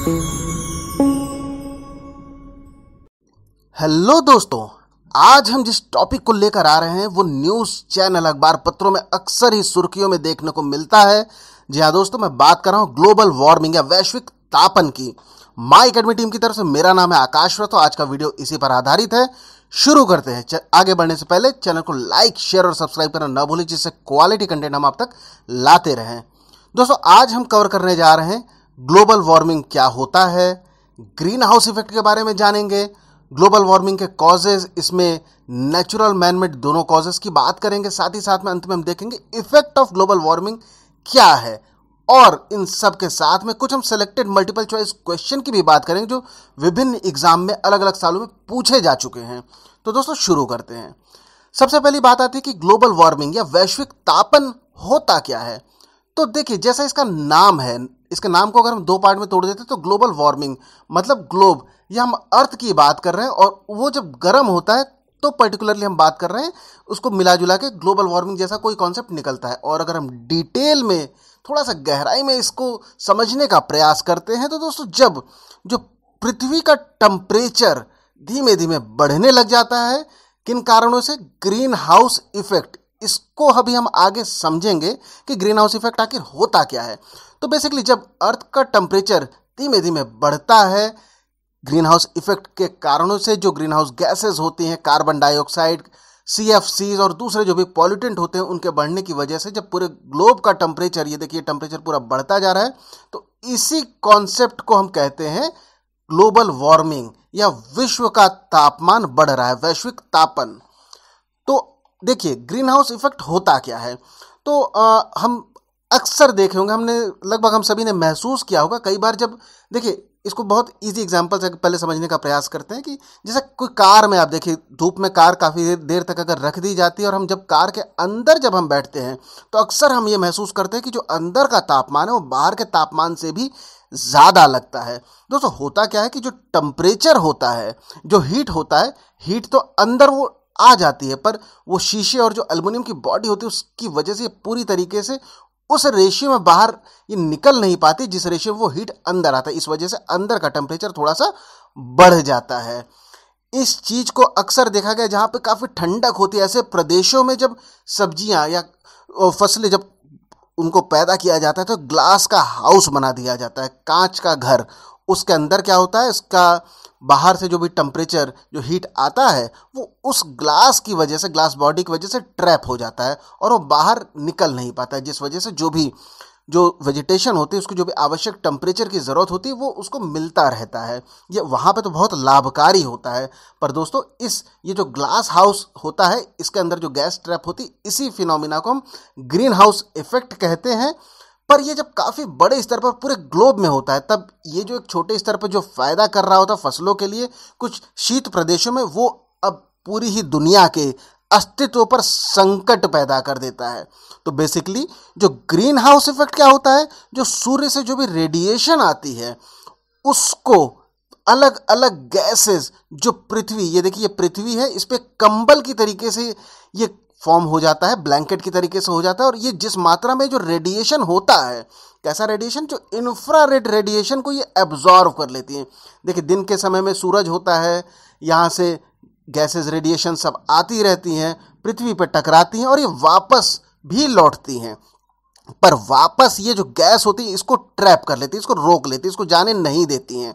Hello दोस्तों, आज हम जिस टॉपिक को लेकर आ रहे हैं वो न्यूज़ चैनल अखबार पत्रों में अक्सर ही सुर्खियों में देखने को मिलता है। जी हाँ दोस्तों, मैं बात कर रहा हूँ ग्लोबल वार्मिंग या वैश्विक तापन की। माई एकेडमी टीम की तरफ से मेरा नाम है आकाश व्रत। आज का वीडियो इसी पर आधारित है। शुरू करते हैं। आगे बढ़ने से पहले चैनल को लाइक, शेयर और सब्सक्राइब करना न भूलें, जिससे क्वालिटी कंटेंट हम आप तक लाते रहें। दोस्तों, आज हम कवर करने जा रहे हैं ग्लोबल वार्मिंग क्या होता है, ग्रीन हाउस इफेक्ट के बारे में जानेंगे, ग्लोबल वार्मिंग के कॉजेज, इसमें नेचुरल मैन मेड दोनों कॉजेज की बात करेंगे। साथ ही साथ में अंत में हम देखेंगे इफेक्ट ऑफ ग्लोबल वार्मिंग क्या है, और इन सब के साथ में कुछ हम सेलेक्टेड मल्टीपल चॉइस क्वेश्चन की भी बात करेंगे जो विभिन्न एग्जाम में अलग अलग सालों में पूछे जा चुके हैं। तो दोस्तों शुरू करते हैं। सबसे पहली बात आती है कि ग्लोबल वार्मिंग या वैश्विक तापन होता क्या है। तो देखिए, जैसा इसका नाम है, इसके नाम को अगर हम दो पार्ट में तोड़ देते तो ग्लोबल वार्मिंग मतलब ग्लोब, या हम अर्थ की बात कर रहे हैं, और वो जब गर्म होता है तो पर्टिकुलरली हम बात कर रहे हैं, उसको मिला जुला के ग्लोबल वार्मिंग जैसा कोई कॉन्सेप्ट निकलता है। और अगर हम डिटेल में थोड़ा सा गहराई में इसको समझने का प्रयास करते हैं तो दोस्तों, जब जो पृथ्वी का टेम्परेचर धीमे धीमे बढ़ने लग जाता है, किन कारणों से, ग्रीन हाउस इफेक्ट, इसको अभी हम आगे समझेंगे कि ग्रीन हाउस इफेक्ट आखिर होता क्या है। तो बेसिकली जब अर्थ का टेम्परेचर धीमे धीमे बढ़ता है, ग्रीन हाउस इफेक्ट के कारणों से जो ग्रीन हाउस गैसेज होती हैं, कार्बन डाइऑक्साइड, CFCs और दूसरे जो भी पॉल्यूटेंट होते हैं, उनके बढ़ने की वजह से जब पूरे ग्लोब का टेम्परेचर, ये देखिए टेम्परेचर पूरा बढ़ता जा रहा है, तो इसी कॉन्सेप्ट को हम कहते हैं ग्लोबल वार्मिंग, या विश्व का तापमान बढ़ रहा है, वैश्विक तापन। तो देखिए, ग्रीन हाउस इफेक्ट होता क्या है। तो हम अक्सर देखे होंगे, हमने लगभग हम सभी ने महसूस किया होगा कई बार। जब देखिए, इसको बहुत इजी एग्जांपल से पहले समझने का प्रयास करते हैं कि जैसे कोई कार में आप देखिए, धूप में कार काफ़ी देर तक अगर रख दी जाती है और हम जब कार के अंदर जब हम बैठते हैं तो अक्सर हम ये महसूस करते हैं कि जो अंदर का तापमान है वो बाहर के तापमान से भी ज़्यादा लगता है। दोस्तों, होता क्या है कि जो टेम्परेचर होता है, जो हीट होता है, हीट तो अंदर वो आ जाती है, पर वो शीशे और जो एल्युमिनियम की बॉडी होती है उसकी वजह से पूरी तरीके से उस रेशियो में बाहर ये निकल नहीं पाती जिस रेशियो में वो हीट अंदर आता है। इस वजह से अंदर का टेम्परेचर थोड़ा सा बढ़ जाता है। इस चीज़ को अक्सर देखा गया जहाँ पे काफ़ी ठंडक होती है, ऐसे प्रदेशों में जब सब्जियाँ या फसलें जब उनको पैदा किया जाता है तो ग्लास का हाउस बना दिया जाता है, कांच का घर। उसके अंदर क्या होता है, इसका बाहर से जो भी टेम्परेचर, जो हीट आता है, वो उस ग्लास की वजह से, ग्लास बॉडी की वजह से ट्रैप हो जाता है और वो बाहर निकल नहीं पाता है, जिस वजह से जो वेजिटेशन होती है उसको जो भी आवश्यक टेम्परेचर की ज़रूरत होती है वो उसको मिलता रहता है। ये वहाँ पे तो बहुत लाभकारी होता है। पर दोस्तों, ये जो ग्लास हाउस होता है, इसके अंदर जो गैस ट्रैप होती है, इसी फिनोमिना को हम ग्रीन हाउस इफेक्ट कहते हैं। पर ये जब काफ़ी बड़े स्तर पर पूरे ग्लोब में होता है, तब ये जो एक छोटे स्तर पर जो फ़ायदा कर रहा होता है फसलों के लिए कुछ शीत प्रदेशों में, वो अब पूरी ही दुनिया के अस्तित्व पर संकट पैदा कर देता है। तो बेसिकली जो ग्रीन हाउस इफेक्ट क्या होता है, जो सूर्य से जो भी रेडिएशन आती है उसको अलग अलग गैसेस, जो पृथ्वी, ये देखिए ये पृथ्वी है, इस पे कंबल की तरीके से ये फॉर्म हो जाता है, ब्लैंकेट की तरीके से हो जाता है। और ये जिस मात्रा में जो रेडिएशन होता है, कैसा रेडिएशन, जो इंफ्रारेड रेडिएशन को ये एब्जॉर्व कर लेती है। देखिए, दिन के समय में सूरज होता है, यहाँ से गैसेस, रेडिएशन सब आती रहती हैं, पृथ्वी पर टकराती हैं और ये वापस भी लौटती हैं। पर वापस ये जो गैस होती है इसको ट्रैप कर लेती है, इसको रोक लेती है, इसको जाने नहीं देती हैं।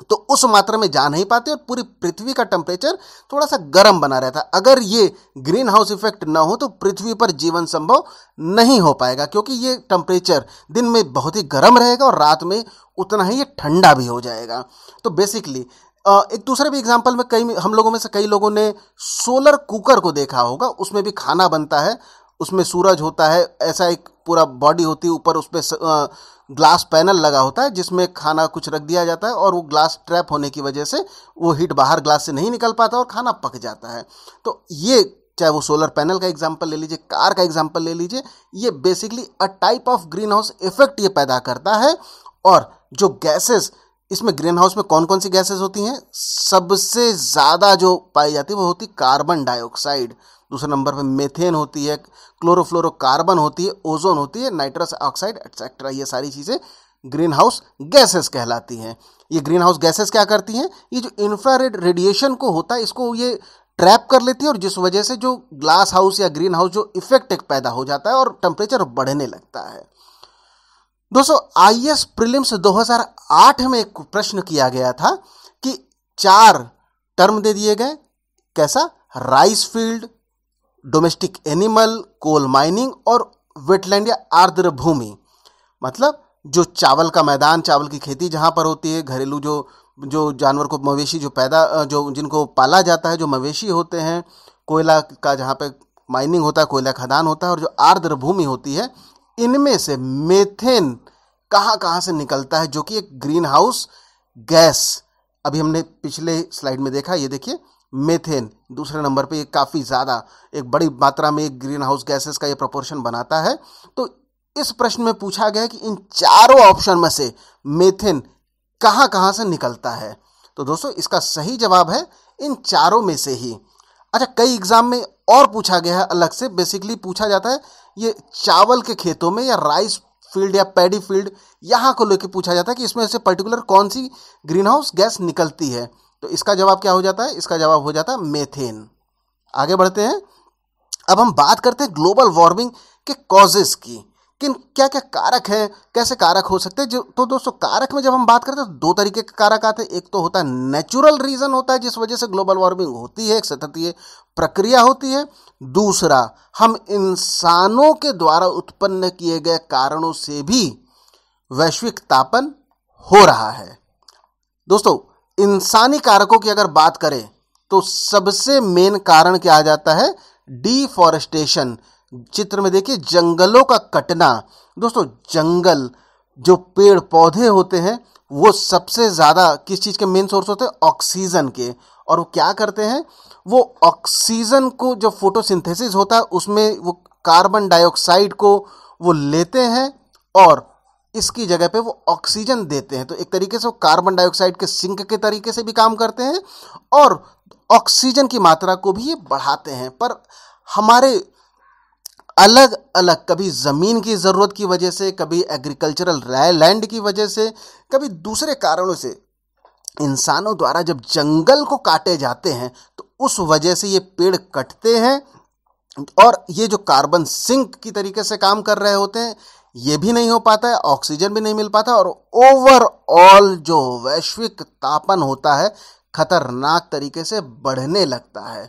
तो उस मात्रा में जा नहीं पाती और पूरी पृथ्वी का टेम्परेचर थोड़ा सा गर्म बना रहता है। अगर ये ग्रीन हाउस इफेक्ट ना हो तो पृथ्वी पर जीवन संभव नहीं हो पाएगा, क्योंकि ये टेम्परेचर दिन में बहुत ही गर्म रहेगा और रात में उतना ही ये ठंडा भी हो जाएगा। तो बेसिकली एक दूसरे भी एग्जाम्पल में हम लोगों में से कई लोगों ने सोलर कुकर को देखा होगा। उसमें भी खाना बनता है, उसमें सूरज होता है, ऐसा एक पूरा बॉडी होती है, ऊपर उस पर ग्लास पैनल लगा होता है जिसमें खाना कुछ रख दिया जाता है और वो ग्लास ट्रैप होने की वजह से वो हीट बाहर ग्लास से नहीं निकल पाता और खाना पक जाता है। तो ये, चाहे वो सोलर पैनल का एग्जांपल ले लीजिए, कार का एग्जांपल ले लीजिए, ये basically a type of green house effect ये पैदा करता है। और जो गैसेस, इसमें ग्रीन हाउस में कौन कौन सी गैसेस होती हैं, सबसे ज़्यादा जो पाई जाती है वो होती कार्बन डाइऑक्साइड, दूसरे नंबर पे मेथेन होती है, क्लोरोफ्लोरोकार्बन होती है, ओजोन होती है, नाइट्रस ऑक्साइड एटसेट्रा। ये सारी चीज़ें ग्रीन हाउस गैसेस कहलाती हैं। ये ग्रीन हाउस गैसेस क्या करती हैं, ये जो इंफ्रारेड रेडिएशन को होता है इसको ये ट्रैप कर लेती है, और जिस वजह से जो ग्लास हाउस या ग्रीन हाउस जो इफेक्ट एक पैदा हो जाता है और टेम्परेचर बढ़ने लगता है। दोस्तों आईएएस प्रीलिम्स 2008 में एक प्रश्न किया गया था कि 4 टर्म दे दिए गए, कैसा, rice field, domestic animal, coal mining और वेटलैंड या आर्द्र भूमि। मतलब जो चावल का मैदान, चावल की खेती जहाँ पर होती है, घरेलू जो जानवर को, मवेशी जो पैदा, जो जिनको पाला जाता है, जो मवेशी होते हैं, कोयला का जहाँ पे माइनिंग होता है, कोयला खदान होता है, और जो आर्द्र भूमि होती है, इनमें से मीथेन कहाँ कहाँ से निकलता है, जो कि एक ग्रीन हाउस गैस, अभी हमने पिछले स्लाइड में देखा, ये देखिए मीथेन दूसरे नंबर पे, ये काफ़ी ज़्यादा एक बड़ी मात्रा में एक ग्रीन हाउस गैसेस का ये प्रोपोर्शन बनाता है। तो इस प्रश्न में पूछा गया कि इन चारों ऑप्शन में से मीथेन कहाँ कहाँ से निकलता है। तो दोस्तों इसका सही जवाब है इन चारों में से ही। अच्छा, कई एग्जाम में और पूछा गया है अलग से, बेसिकली पूछा जाता है ये चावल के खेतों में या राइस फील्ड या पैडी फील्ड, यहाँ को लेकर पूछा जाता है कि इसमें से पर्टिकुलर कौन सी ग्रीन हाउस गैस निकलती है। तो इसका जवाब क्या हो जाता है, इसका जवाब हो जाता है मीथेन। आगे बढ़ते हैं, अब हम बात करते हैं ग्लोबल वार्मिंग के कॉजेस की, किन क्या क्या कारक हैं, कैसे कारक हो सकते हैं। तो दोस्तों कारक में जब हम बात करते हैं तो 2 तरीके के कारक आते हैं। एक तो होता है नेचुरल रीजन होता है जिस वजह से ग्लोबल वार्मिंग होती है, एक सतत प्रक्रिया होती है। दूसरा, हम इंसानों के द्वारा उत्पन्न किए गए कारणों से भी वैश्विक तापन हो रहा है। दोस्तों इंसानी कारकों की अगर बात करें तो सबसे मेन कारण क्या आ जाता है, डिफॉरेस्टेशन। चित्र में देखिए जंगलों का कटना। दोस्तों जंगल, जो पेड़ पौधे होते हैं, वो सबसे ज़्यादा किस चीज़ के मेन सोर्स होते हैं, ऑक्सीजन के। और वो क्या करते हैं, वो ऑक्सीजन को जब फोटोसिंथेसिस होता है उसमें वो कार्बन डाइऑक्साइड को वो लेते हैं और इसकी जगह पे वो ऑक्सीजन देते हैं। तो एक तरीके से वो कार्बन डाइऑक्साइड के सिंक के तरीके से भी काम करते हैं और ऑक्सीजन की मात्रा को भी ये बढ़ाते हैं। पर हमारे अलग अलग, कभी ज़मीन की ज़रूरत की वजह से, कभी एग्रीकल्चरल लैंड की वजह से, कभी दूसरे कारणों से इंसानों द्वारा जब जंगल को काटे जाते हैं तो उस वजह से ये पेड़ कटते हैं और ये जो कार्बन सिंक की तरीके से काम कर रहे होते हैं ये भी नहीं हो पाता है, ऑक्सीजन भी नहीं मिल पाता और ओवरऑल जो वैश्विक तापन होता है खतरनाक तरीके से बढ़ने लगता है।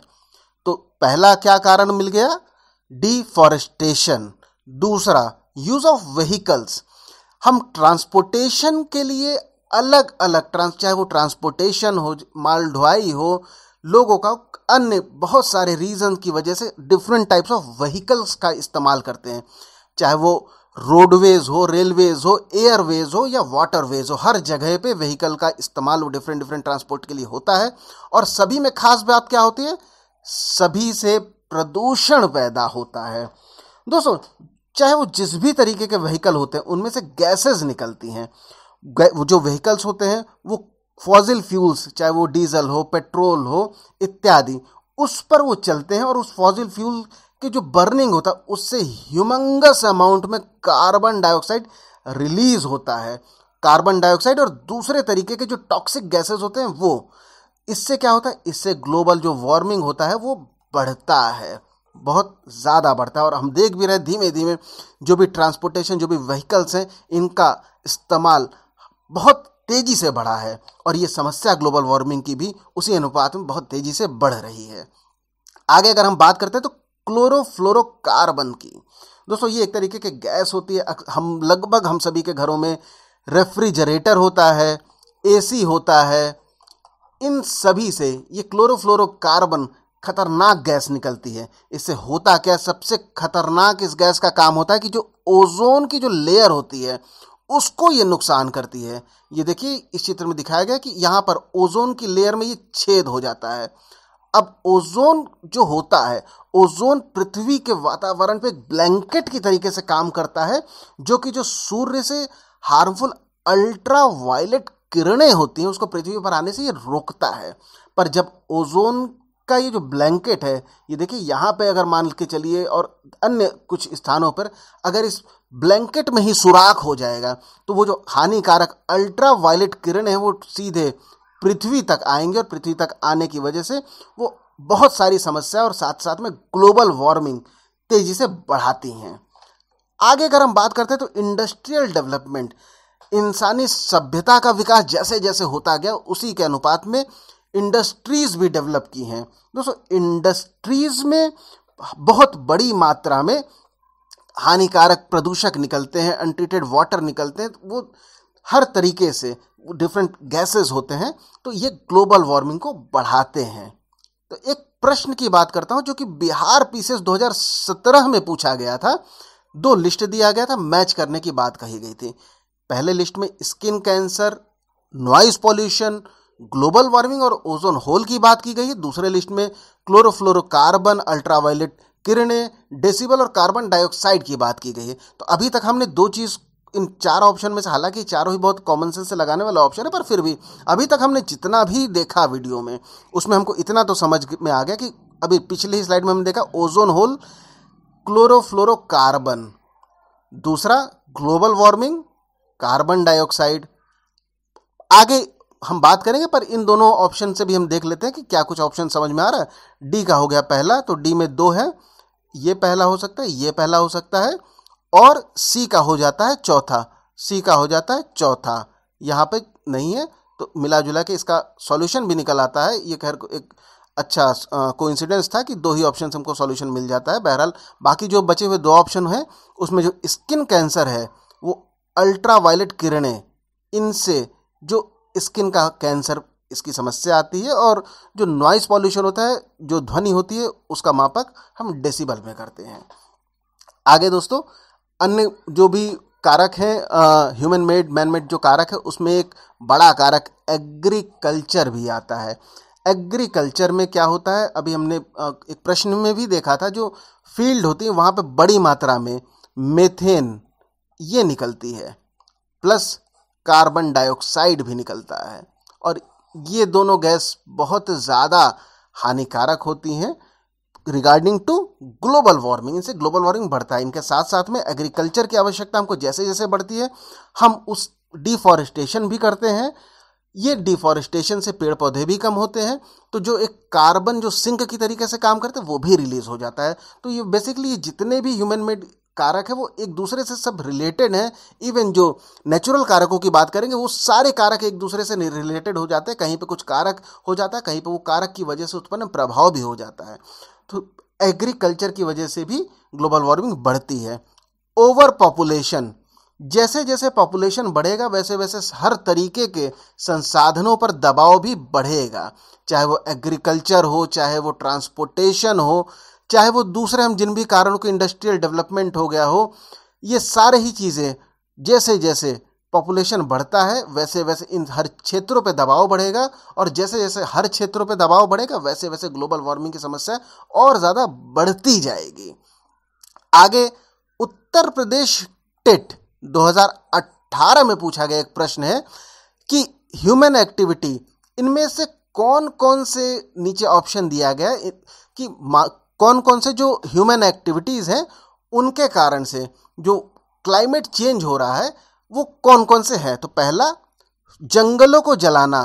तो पहला क्या कारण मिल गया, डिफॉरेस्टेशन। दूसरा, यूज ऑफ व्हीकल्स। हम ट्रांसपोर्टेशन के लिए अलग अलग चाहे वो ट्रांसपोर्टेशन हो, माल ढुलाई हो, लोगों का अन्य बहुत सारे रीजन की वजह से डिफरेंट टाइप्स ऑफ व्हीकल्स का इस्तेमाल करते हैं। चाहे वो रोडवेज हो, रेलवेज हो, एयरवेज हो या वाटरवेज हो, हर जगह पे व्हीकल का इस्तेमाल वो डिफरेंट ट्रांसपोर्ट के लिए होता है। और सभी में खास बात क्या होती है, सभी से प्रदूषण पैदा होता है। दोस्तों चाहे वो जिस भी तरीके के व्हीकल होते हैं उनमें से गैसेस निकलती हैं। जो व्हीकल्स होते हैं वो फॉसिल फ्यूल्स, चाहे वो डीजल हो, पेट्रोल हो इत्यादि, उस पर वो चलते हैं और उस फॉसिल फ्यूल की जो बर्निंग होता है उससे ह्यूमंगस अमाउंट में कार्बन डाइऑक्साइड रिलीज होता है। कार्बन डाइऑक्साइड और दूसरे तरीके के जो टॉक्सिक गैसेस होते हैं वो, इससे क्या होता है, इससे ग्लोबल जो वार्मिंग होता है वो बढ़ता है, बहुत ज़्यादा बढ़ता है। और हम देख भी रहे हैं धीमे धीमे जो भी ट्रांसपोर्टेशन, जो भी व्हीकल्स हैं, इनका इस्तेमाल बहुत तेज़ी से बढ़ा है और ये समस्या ग्लोबल वार्मिंग की भी उसी अनुपात में बहुत तेज़ी से बढ़ रही है। आगे अगर हम बात करते हैं तो क्लोरोफ्लोरोकार्बन की। दोस्तों ये एक तरीके की गैस होती है। हम सभी के घरों में रेफ्रिजरेटर होता है, एसी होता है, इन सभी से ये क्लोरोफ्लोरोकार्बन खतरनाक गैस निकलती है। इससे होता क्या, सबसे खतरनाक इस गैस का काम होता है कि जो ओजोन की जो लेयर होती है उसको ये नुकसान करती है। ये देखिए इस चित्र में दिखाया गया कि यहाँ पर ओजोन की लेयर में ये छेद हो जाता है। अब ओजोन जो होता है, ओजोन पृथ्वी के वातावरण पे एक ब्लैंकेट की तरीके से काम करता है जो कि जो सूर्य से हार्मफुल अल्ट्रा वायलेट किरणें होती हैं उसको पृथ्वी पर आने से ये रोकता है। पर जब ओजोन का ये जो ब्लैंकेट है, ये देखिए यहाँ पे अगर मान के चलिए और अन्य कुछ स्थानों पर अगर इस ब्लैंकेट में ही सुराख हो जाएगा। तो वो जो हानिकारक अल्ट्रा वायलेट किरण है वो सीधे पृथ्वी तक आएंगे और पृथ्वी तक आने की वजह से वो बहुत सारी समस्या और साथ साथ में ग्लोबल वार्मिंग तेजी से बढ़ाती हैं। आगे अगर हम बात करते हैं तो इंडस्ट्रियल डेवलपमेंट, इंसानी सभ्यता का विकास जैसे जैसे होता गया उसी के अनुपात में इंडस्ट्रीज भी डेवलप की हैं। दोस्तों इंडस्ट्रीज में बहुत बड़ी मात्रा में हानिकारक प्रदूषक निकलते हैं, अनट्रीटेड वाटर निकलते हैं, वो हर तरीके से डिफरेंट गैसेस होते हैं, तो ये ग्लोबल वार्मिंग को बढ़ाते हैं। तो एक प्रश्न की बात करता हूं जो कि बिहार पीसीएस 2017 में पूछा गया था। 2 लिस्ट दिया गया था, मैच करने की बात कही गई थी। पहले लिस्ट में skin cancer, noise pollution, global warming और ओजोन होल की बात की गई है। दूसरे लिस्ट में क्लोरोफ्लोरोकार्बन, अल्ट्रावायलेट किरणें, डेसिबल और कार्बन डाइऑक्साइड की बात की गई है। तो अभी तक हमने 2 चीज़ इन 4 ऑप्शन में से, हालांकि चारों ही बहुत कॉमन सेंस से लगाने वाला ऑप्शन है, पर फिर भी अभी तक हमने जितना भी देखा वीडियो में उसमें हमको इतना तो समझ में आ गया कि अभी पिछली ही स्लाइड में हमने देखा ओजोन होल, क्लोरोफ्लोरोकार्बन, दूसरा ग्लोबल वार्मिंग, कार्बन डाइऑक्साइड। आगे हम बात करेंगे पर इन दोनों ऑप्शन से भी हम देख लेते हैं कि क्या कुछ ऑप्शन समझ में आ रहा है। डी का हो गया पहला, तो डी में 2 है, ये पहला हो सकता है, ये पहला हो सकता है, और सी का हो जाता है चौथा, सी का हो जाता है चौथा, यहाँ पे नहीं है, तो मिला जुला के इसका सॉल्यूशन भी निकल आता है। ये खैर एक अच्छा कोइंसिडेंस था कि 2 ही ऑप्शन हमको सॉल्यूशन मिल जाता है। बहरहाल बाकी जो बचे हुए 2 ऑप्शन हैं उसमें जो स्किन कैंसर है वो अल्ट्रा वायलेट किरणें, इनसे जो स्किन का कैंसर इसकी समस्या आती है, और जो नॉइस पॉल्यूशन होता है, जो ध्वनि होती है, उसका मापक हम डेसिबल में करते हैं। आगे दोस्तों अन्य जो भी कारक हैं, ह्यूमन मेड, मैन मेड जो कारक है, उसमें एक बड़ा कारक एग्रीकल्चर भी आता है। एग्रीकल्चर में क्या होता है, अभी हमने एक प्रश्न में भी देखा था, जो फील्ड होती है वहाँ पे बड़ी मात्रा में मेथेन ये निकलती है, प्लस कार्बन डाइऑक्साइड भी निकलता है, और ये दोनों गैस बहुत ज़्यादा हानिकारक होती हैं रिगार्डिंग टू ग्लोबल वार्मिंग। इनसे ग्लोबल वार्मिंग बढ़ता है। इनके साथ साथ में एग्रीकल्चर की आवश्यकता हमको जैसे जैसे बढ़ती है, हम उस डिफॉरेस्टेशन भी करते हैं। ये डिफॉरेस्टेशन से पेड़ पौधे भी कम होते हैं, तो जो एक कार्बन जो सिंक की तरीके से काम करते हैं वो भी रिलीज हो जाता है। तो ये बेसिकली जितने भी ह्यूमन मेड कारक है वो एक दूसरे से सब रिलेटेड हैं। इवन जो नेचुरल कारकों की बात करेंगे वो सारे कारक एक दूसरे से रिलेटेड हो जाते हैं। कहीं पे कुछ कारक हो जाता है, कहीं पे वो कारक की वजह से उत्पन्न प्रभाव भी हो जाता है। तो एग्रीकल्चर की वजह से भी ग्लोबल वार्मिंग बढ़ती है। ओवर पॉपुलेशन, जैसे जैसे पॉपुलेशन बढ़ेगा वैसे वैसे हर तरीके के संसाधनों पर दबाव भी बढ़ेगा, चाहे वो एग्रीकल्चर हो, चाहे वो ट्रांसपोर्टेशन हो, चाहे वो दूसरे हम जिन भी कारणों के इंडस्ट्रियल डेवलपमेंट हो गया हो। ये सारे ही चीज़ें जैसे जैसे पॉपुलेशन बढ़ता है वैसे वैसे इन हर क्षेत्रों पे दबाव बढ़ेगा, और जैसे जैसे हर क्षेत्रों पे दबाव बढ़ेगा वैसे वैसे ग्लोबल वार्मिंग की समस्या और ज़्यादा बढ़ती जाएगी। आगे उत्तर प्रदेश टेट 2018 में पूछा गया एक प्रश्न है कि ह्यूमन एक्टिविटी, इनमें से कौन कौन से, नीचे ऑप्शन दिया गया कि कौन कौन से जो ह्यूमन एक्टिविटीज़ हैं उनके कारण से जो क्लाइमेट चेंज हो रहा है वो कौन कौन से हैं। तो पहला, जंगलों को जलाना,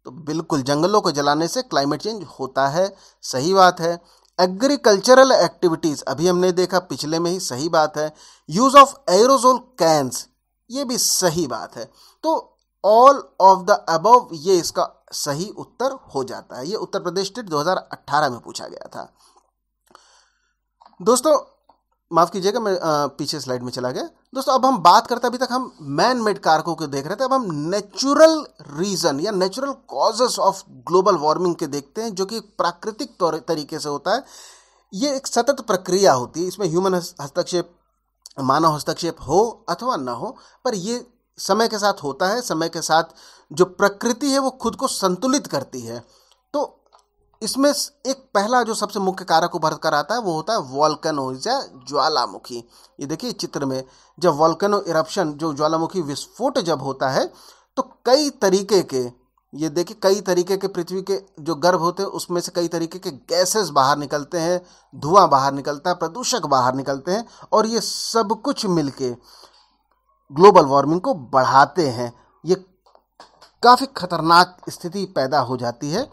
तो बिल्कुल जंगलों को जलाने से क्लाइमेट चेंज होता है, सही बात है। एग्रीकल्चरल एक्टिविटीज़, अभी हमने देखा पिछले में ही, सही बात है। यूज़ ऑफ एरोजोल कैंस, ये भी सही बात है। तो ऑल ऑफ द अबव ये इसका सही उत्तर हो जाता है। ये उत्तर प्रदेश स्टेट 2018 में पूछा गया था। दोस्तों माफ़ कीजिएगा, मैं पीछे स्लाइड में चला गया। दोस्तों अब हम बात करते, अभी तक हम मैन मेड कारकों को देख रहे थे, अब हम नेचुरल रीज़न या natural causes of global warming के देखते हैं, जो कि प्राकृतिक तरीके से होता है। ये एक सतत प्रक्रिया होती है, इसमें ह्यूमन हस्तक्षेप, मानव हस्तक्षेप हो अथवा ना हो, पर ये समय के साथ होता है। समय के साथ जो प्रकृति है वो खुद को संतुलित करती है। तो इसमें एक पहला जो सबसे मुख्य कारक उभर कर आता है वो होता है वॉल्केनोज या ज्वालामुखी। ये देखिए चित्र में, जब वॉल्केनो इरप्शन, जो ज्वालामुखी विस्फोट जब होता है तो कई तरीके के ये देखिए कई तरीके के पृथ्वी के जो गर्भ होते हैं उसमें से कई तरीके के गैसेस बाहर निकलते हैं, धुआं बाहर निकलता है, प्रदूषक बाहर निकलते हैं, और ये सब कुछ मिलके ग्लोबल वार्मिंग को बढ़ाते हैं। ये काफ़ी खतरनाक स्थिति पैदा हो जाती है।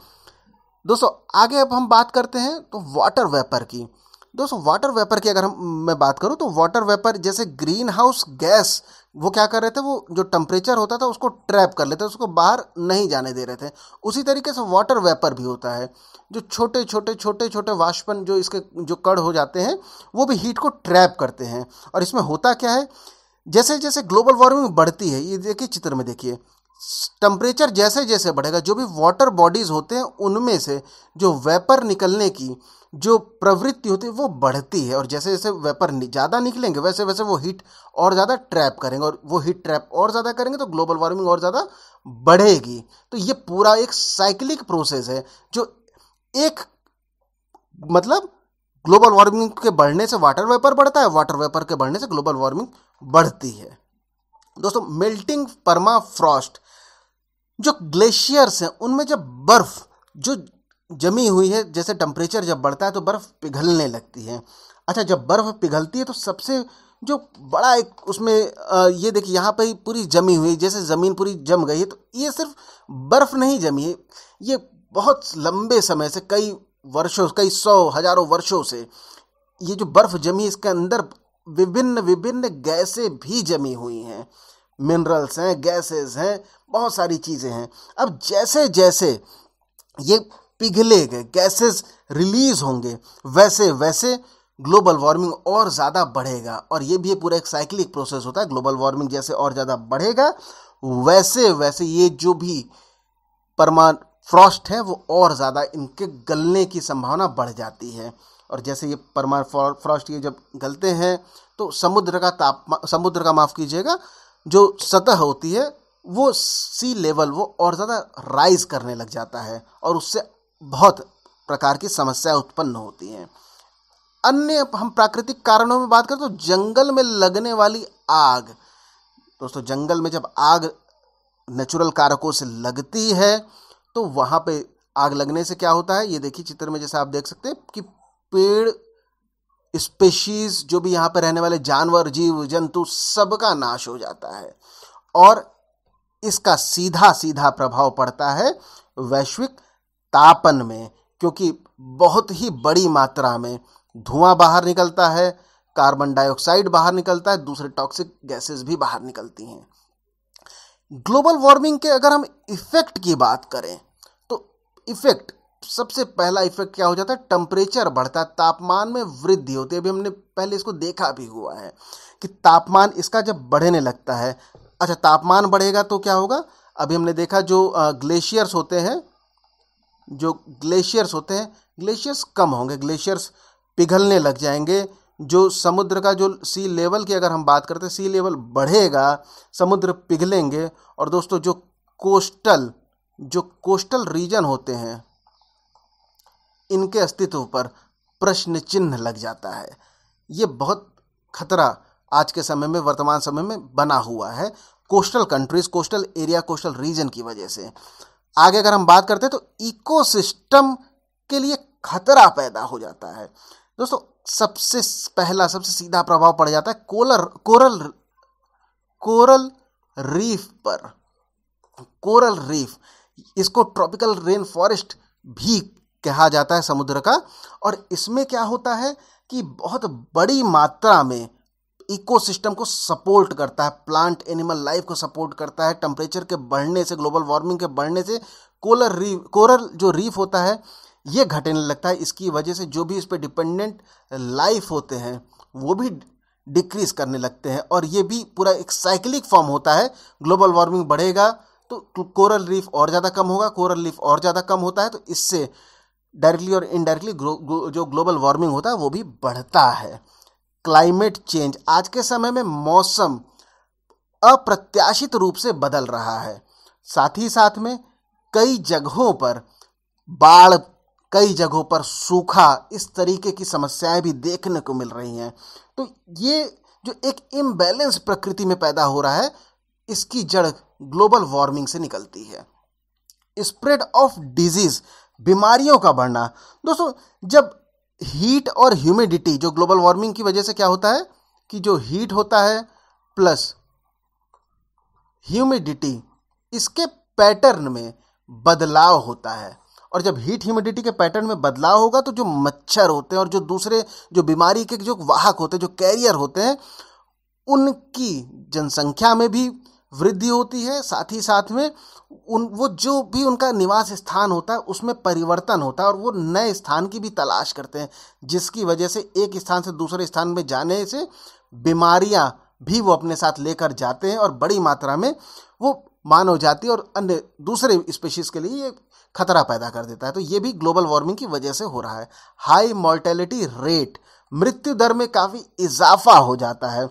दोस्तों आगे अब हम बात करते हैं तो वाटर वेपर की। दोस्तों वाटर वेपर की अगर मैं बात करूं तो वाटर वेपर जैसे ग्रीन हाउस गैस वो क्या कर रहे थे, वो जो टेम्परेचर होता था उसको ट्रैप कर लेते थे, उसको बाहर नहीं जाने दे रहे थे। उसी तरीके से वाटर वेपर भी होता है, जो छोटे छोटे वाष्पन जो इसके जो कण हो जाते हैं वो भी हीट को ट्रैप करते हैं। और इसमें होता क्या है, जैसे जैसे ग्लोबल वार्मिंग बढ़ती है, ये देखिए चित्र में देखिए, टेम्परेचर जैसे जैसे बढ़ेगा जो भी वाटर बॉडीज होते हैं उनमें से जो वेपर निकलने की जो प्रवृत्ति होती है वो बढ़ती है, और जैसे जैसे वेपर ज़्यादा निकलेंगे वैसे वैसे वो हीट और ज़्यादा ट्रैप करेंगे, और वो हीट ट्रैप और ज़्यादा करेंगे तो ग्लोबल वार्मिंग और ज़्यादा बढ़ेगी। तो ये पूरा एक साइक्लिक प्रोसेस है, जो एक मतलब ग्लोबल वार्मिंग के बढ़ने से वाटर वेपर बढ़ता है, वाटर वेपर के बढ़ने से ग्लोबल वार्मिंग बढ़ती है। दोस्तों मेल्टिंग परमाफ्रॉस्ट, जो ग्लेशियर्स हैं उनमें जब बर्फ जो जमी हुई है, जैसे टेम्परेचर जब बढ़ता है तो बर्फ पिघलने लगती है। अच्छा, जब बर्फ पिघलती है तो सबसे जो बड़ा एक उसमें ये देखिए यहाँ पे पूरी जमी हुई, जैसे ज़मीन पूरी जम गई है, तो ये सिर्फ बर्फ नहीं जमी है, ये बहुत लंबे समय से कई वर्षों, कई सौ हजारों वर्षों से ये जो बर्फ जमी इसके अंदर विभिन्न विभिन्न गैसें भी जमी हुई हैं, मिनरल्स हैं, गैसेस हैं, बहुत सारी चीज़ें हैं। अब जैसे जैसे ये पिघलेंगे, गैसेस रिलीज होंगे, वैसे वैसे ग्लोबल वार्मिंग और ज़्यादा बढ़ेगा। और ये भी पूरा एक साइक्लिक प्रोसेस होता है, ग्लोबल वार्मिंग जैसे और ज़्यादा बढ़ेगा वैसे वैसे ये जो भी परमाफ्रॉस्ट है वो और ज़्यादा इनके गलने की संभावना बढ़ जाती है। और जैसे ये परमाफ्रॉस्ट ये जब गलते हैं तो समुद्र का माफ़ कीजिएगा, जो सतह होती है वो सी लेवल वो और ज़्यादा राइज करने लग जाता है, और उससे बहुत प्रकार की समस्याएं उत्पन्न होती हैं। अन्य हम प्राकृतिक कारणों में बात करें तो जंगल में लगने वाली आग। दोस्तों जंगल में जब आग नेचुरल कारकों से लगती है तो वहाँ पे आग लगने से क्या होता है, ये देखिए चित्र में जैसे आप देख सकते हैं कि पेड़ स्पेशीज जो भी यहाँ पे रहने वाले जानवर, जीव जंतु, सबका नाश हो जाता है। और इसका सीधा सीधा प्रभाव पड़ता है वैश्विक तापन में, क्योंकि बहुत ही बड़ी मात्रा में धुआं बाहर निकलता है, कार्बन डाइऑक्साइड बाहर निकलता है, दूसरे टॉक्सिक गैसेस भी बाहर निकलती हैं। ग्लोबल वार्मिंग के अगर हम इफेक्ट की बात करें तो इफेक्ट, सबसे पहला इफेक्ट क्या हो जाता है, टेम्परेचर बढ़ता है, तापमान में वृद्धि होती है। अभी हमने पहले इसको देखा भी हुआ है कि तापमान इसका जब बढ़ने लगता है, अच्छा तापमान बढ़ेगा तो क्या होगा, अभी हमने देखा जो ग्लेशियर्स होते हैं, ग्लेशियर्स कम होंगे, ग्लेशियर्स पिघलने लग जाएंगे। जो समुद्र का जो सी लेवल की अगर हम बात करते हैं, सी लेवल बढ़ेगा, समुद्र पिघलेंगे, और दोस्तों जो कोस्टल रीजन होते हैं इनके अस्तित्व पर प्रश्न चिन्ह लग जाता है। ये बहुत खतरा आज के समय में, वर्तमान समय में बना हुआ है coastal countries, coastal area, coastal region की वजह से। आगे अगर हम बात करते हैं तो इकोसिस्टम के लिए खतरा पैदा हो जाता है। दोस्तों सबसे सीधा प्रभाव पड़ जाता है कोरल रीफ पर। कोरल रीफ, इसको ट्रॉपिकल रेन फॉरेस्ट भी कहा जाता है समुद्र का। और इसमें क्या होता है कि बहुत बड़ी मात्रा में इकोसिस्टम को सपोर्ट करता है, प्लांट एनिमल लाइफ को सपोर्ट करता है। टेम्परेचर के बढ़ने से, ग्लोबल वार्मिंग के बढ़ने से कोरल जो रीफ होता है ये घटने लगता है। इसकी वजह से जो भी इस पर डिपेंडेंट लाइफ होते हैं वो भी डिक्रीज करने लगते हैं, और ये भी पूरा एक साइक्लिक फॉर्म होता है। ग्लोबल वार्मिंग बढ़ेगा तो कोरल रीफ और ज़्यादा कम होगा, कोरल रीफ और ज़्यादा कम होता है, तो इससे डायरेक्टली और इनडायरेक्टली जो ग्लोबल वार्मिंग होता है वो भी बढ़ता है। क्लाइमेट चेंज, आज के समय में मौसम अप्रत्याशित रूप से बदल रहा है, साथ ही साथ में कई जगहों पर बाढ़, कई जगहों पर सूखा, इस तरीके की समस्याएं भी देखने को मिल रही हैं। तो ये जो एक इम्बैलेंस प्रकृति में पैदा हो रहा है, इसकी जड़ ग्लोबल वार्मिंग से निकलती है। स्प्रेड ऑफ डिजीज, बीमारियों का बढ़ना। दोस्तों जब हीट और ह्यूमिडिटी, जो ग्लोबल वार्मिंग की वजह से क्या होता है कि जो हीट होता है प्लस ह्यूमिडिटी, इसके पैटर्न में बदलाव होता है। और जब हीट ह्यूमिडिटी के पैटर्न में बदलाव होगा तो जो मच्छर होते हैं और जो दूसरे जो बीमारी के जो वाहक होते हैं, जो कैरियर होते हैं, उनकी जनसंख्या में भी वृद्धि होती है। साथ ही साथ में वो जो भी उनका निवास स्थान होता है उसमें परिवर्तन होता है और वो नए स्थान की भी तलाश करते हैं, जिसकी वजह से एक स्थान से दूसरे स्थान में जाने से बीमारियां भी वो अपने साथ लेकर जाते हैं और बड़ी मात्रा में वो मानव जाति और अन्य दूसरे स्पीशीज के लिए ये खतरा पैदा कर देता है। तो ये भी ग्लोबल वार्मिंग की वजह से हो रहा है। हाई मॉर्टेलिटी रेट, मृत्यु दर में काफ़ी इजाफा हो जाता है।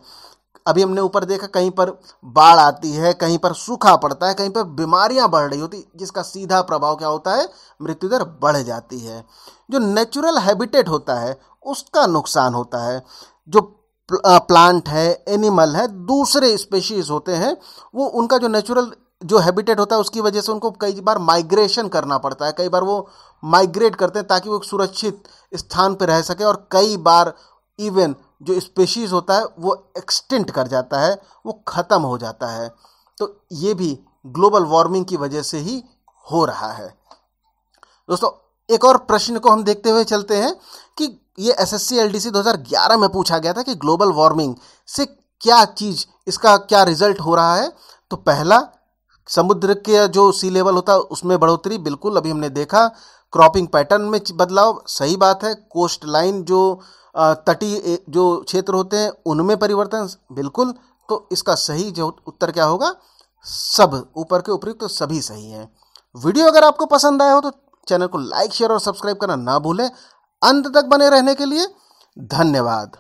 अभी हमने ऊपर देखा कहीं पर बाढ़ आती है, कहीं पर सूखा पड़ता है, कहीं पर बीमारियां बढ़ रही होती, जिसका सीधा प्रभाव क्या होता है, मृत्यु दर बढ़ जाती है। जो नेचुरल हैबिटेट होता है उसका नुकसान होता है। जो प्लांट है, एनिमल है, दूसरे स्पेशीज होते हैं, वो उनका जो नेचुरल जो हैबिटेट होता है उसकी वजह से उनको कई बार माइग्रेशन करना पड़ता है। कई बार वो माइग्रेट करते हैं ताकि वो एक सुरक्षित स्थान पर रह सके, और कई बार इवन जो स्पेशीज होता है वो एक्सटिंक्ट कर जाता है, वो ख़त्म हो जाता है। तो ये भी ग्लोबल वार्मिंग की वजह से ही हो रहा है। दोस्तों एक और प्रश्न को हम देखते हुए चलते हैं कि ये एसएससी एलडीसी 2011 में पूछा गया था कि ग्लोबल वार्मिंग से क्या चीज़, इसका क्या रिजल्ट हो रहा है। तो पहला, समुद्र के जो सी लेवल होता है उसमें बढ़ोतरी, बिल्कुल अभी हमने देखा। क्रॉपिंग पैटर्न में बदलाव, सही बात है। कोस्ट लाइन जो तटीय जो क्षेत्र होते हैं उनमें परिवर्तन, बिल्कुल। तो इसका सही जो उत्तर क्या होगा, सब, ऊपर के उपयुक्त तो सभी सही हैं। वीडियो अगर आपको पसंद आया हो तो चैनल को लाइक, शेयर और सब्सक्राइब करना ना भूलें। अंत तक बने रहने के लिए धन्यवाद।